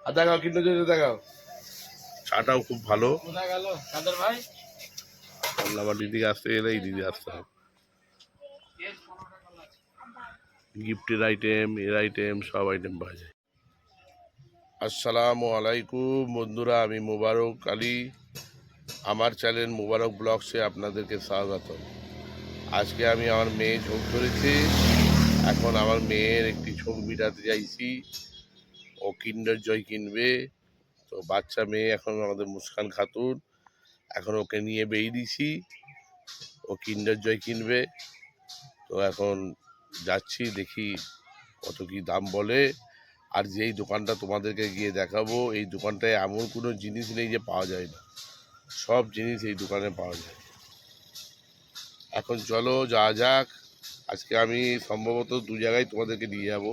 আর দেখাও কিন্তু দেখাও, চাটাও খুব ভালো। কোথায় গেল কাদের ভাই? আমার দিদিকে আসতে গেলে এই দিদি আসতে হবে। গিফটের আইটেম, এর আইটেম, সব আইটেম পাওয়া যায়। আসসালামু আলাইকুম বন্ধুরা, আমি মোবারক আলী, আমার চ্যানেল মোবারক ব্লগসে আপনাদেরকে স্বাগত। আজকে আমি আমার মেয়ে ঝোঁক ধরেছি, এখন আমার মেয়ের একটি ঝোঁক মিটাতে চাইছি। ও কিন্ডার জয় কিনবে, তো বাচ্চা মেয়ে এখন আমাদের মুস্কান খাতুন, এখন ওকে নিয়ে বেরিয়ে দিছি, ও কিন্ডার জয় কিনবে। তো এখন যাচ্ছি, দেখি কত কি দাম বলে। আর যেই দোকানটা তোমাদেরকে গিয়ে দেখাবো, এই দোকানটায় এমন কোনো জিনিস নেই যে পাওয়া যায় না, সব জিনিস এই দোকানে পাওয়া যায়। এখন চলো যাওয়া যাক। আজকে আমি সম্ভবত দু জায়গায় তোমাদেরকে নিয়ে যাব।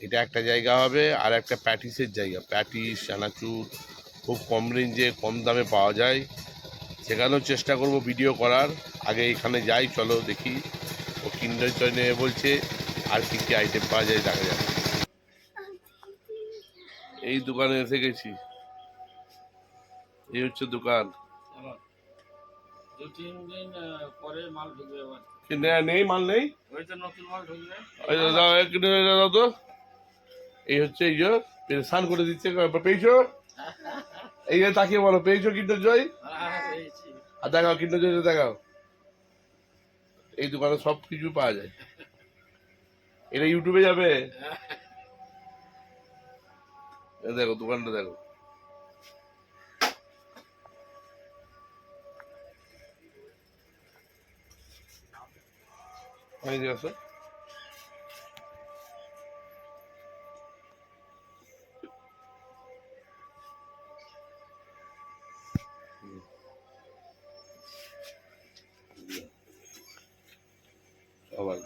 এটা একটা জায়গা হবে, আর একটা প্যাটিসের জায়গা। প্যাটিস, চানাচুর খুব কম রেঞ্জে, কম দামে পাওয়া যায়, সেখানেও চেষ্টা করব ভিডিও করার। আগে এখানে যাই, চলো দেখি ও কিন্ডার জয় নেবে বলছে, আর কী কী আইটেম পাওয়া যায় দেখা যাবে। এই দোকানে এসে গেছি, এই হচ্ছে দোকান। দু তিন দিন পরে মাল ঢুকবে এবার। নেই মাল নেই, ওই তো নতুন মাল ঢুকবে। দাও তো। এই হচ্ছে, এই যে স্নান করে দিচ্ছে, পেয়েছো? এই যে তাকিয়ে বলো, পেয়েছো কিন্ডার জয়? আর দেখাও কিন্ডার জয় দেখাও। এই দোকানে সব কিছু পাওয়া যায়। এটা ইউটিউবে যাবে, দেখো দোকানটা দেখো। আছে সবাই।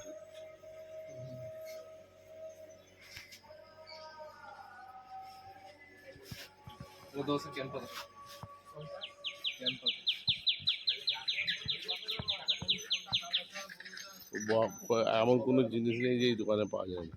এমন কোনো জিনিস নেই যে এই দোকানে পাওয়া যায় না।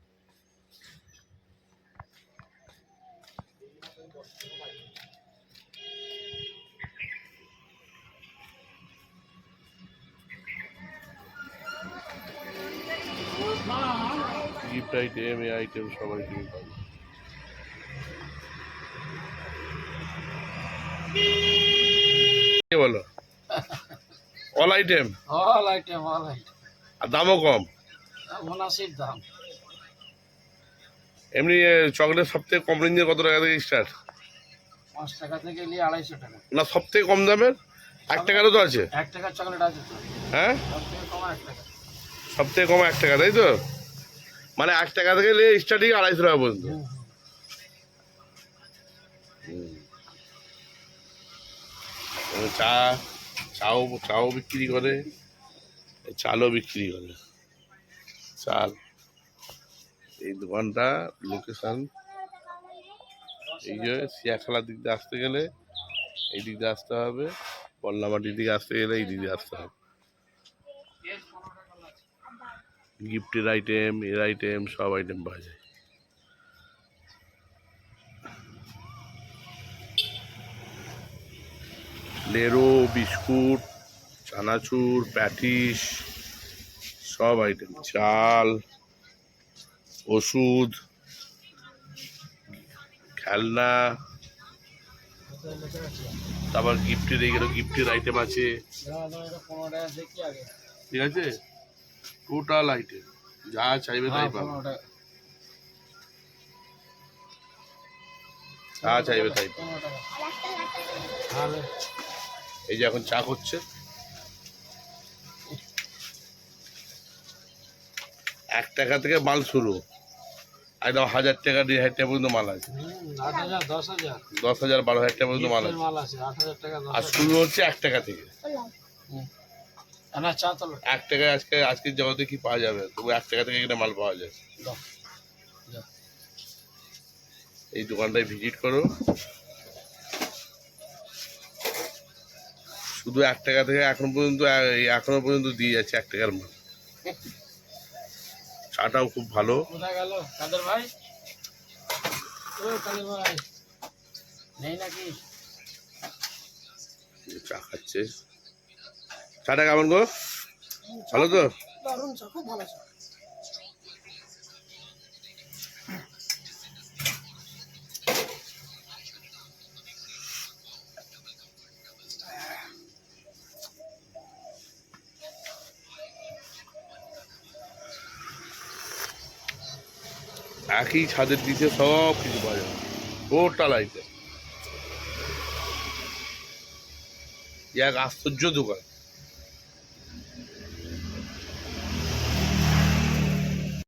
গিফট আইটেম, এই আইটেম, সব আইটেম পাওয়া যায়। কি বলো? All item, all item, all item. আর দামও কম, মুনাসিব দাম। এমনি চকলেট সব থেকে কম রেঞ্জের কত টাকা থেকে স্টার্ট? 5 টাকা থেকে নিয়ে 250 টাকা। না, সব থেকে কম দামের 1 টাকারও তো আছে। 1 টাকার চকলেট আছে তো। হ্যাঁ, সব থেকে কম 1 টাকা। সব থেকে কম 1 টাকা, তাই তো? মানে 1 টাকা থেকে স্টার্টিং 250 টাকা পর্যন্ত। চা, চাও বিক্রি করে, চালও বিক্রি করে, চাল। এই দোকানটা লোকেশন এই যে শিয়াখালার দিক দিয়ে আসতে গেলে এই দিক দিয়ে আসতে হবে, বল্লামাটির দিকে আসতে গেলে এই দিক দিয়ে আসতে হবে। গিফটের আইটেম, এর আইটেম, সব আইটেম পাওয়া যায়। লেরো, বিস্কুট, চানাচুর, প্যাটিস, সব আইটেম, চাল, ওষুধ, খেলনা, তারপর গিফটের এইগুলো গিফটের আইটেম আছে, ঠিক আছে? টোটাল আইটেম যা চাইবে তাই পাবে, যা চাইবে তাই পাবে। এই যে এখন চা করছে, 1 টাকা থেকে মাল শুরু, একদম 1000 টাকা 1500 টাকা পর্যন্ত মাল আছে। 10,000 12,000 টাকা পর্যন্ত মাল আছে। আর শুরু হচ্ছে 1 টাকা থেকে। 1 টাকায় আজকের জগতে কি পাওয়া যাবে? তবু 1 টাকা থেকে এখানে মাল পাওয়া যায়। এই দোকানটায় ভিজিট করো, শুধু 1 টাকা থেকে এখনো পর্যন্ত দিয়ে যাচ্ছে 1 টাকার মাল। চাটাও খুব ভালো। কোথায় গেল কাদের ভাই? ও কালী ভাই। নেই নাকি? চা খাচ্ছে। চাটা কেমন গো? ভালো তো? দারুণ চা, খুব ভালো চা। একই ছাদের নিচে সব কিছু পাওয়া যাবে, টোটাল আইটেম। এক আশ্চর্য দোকান।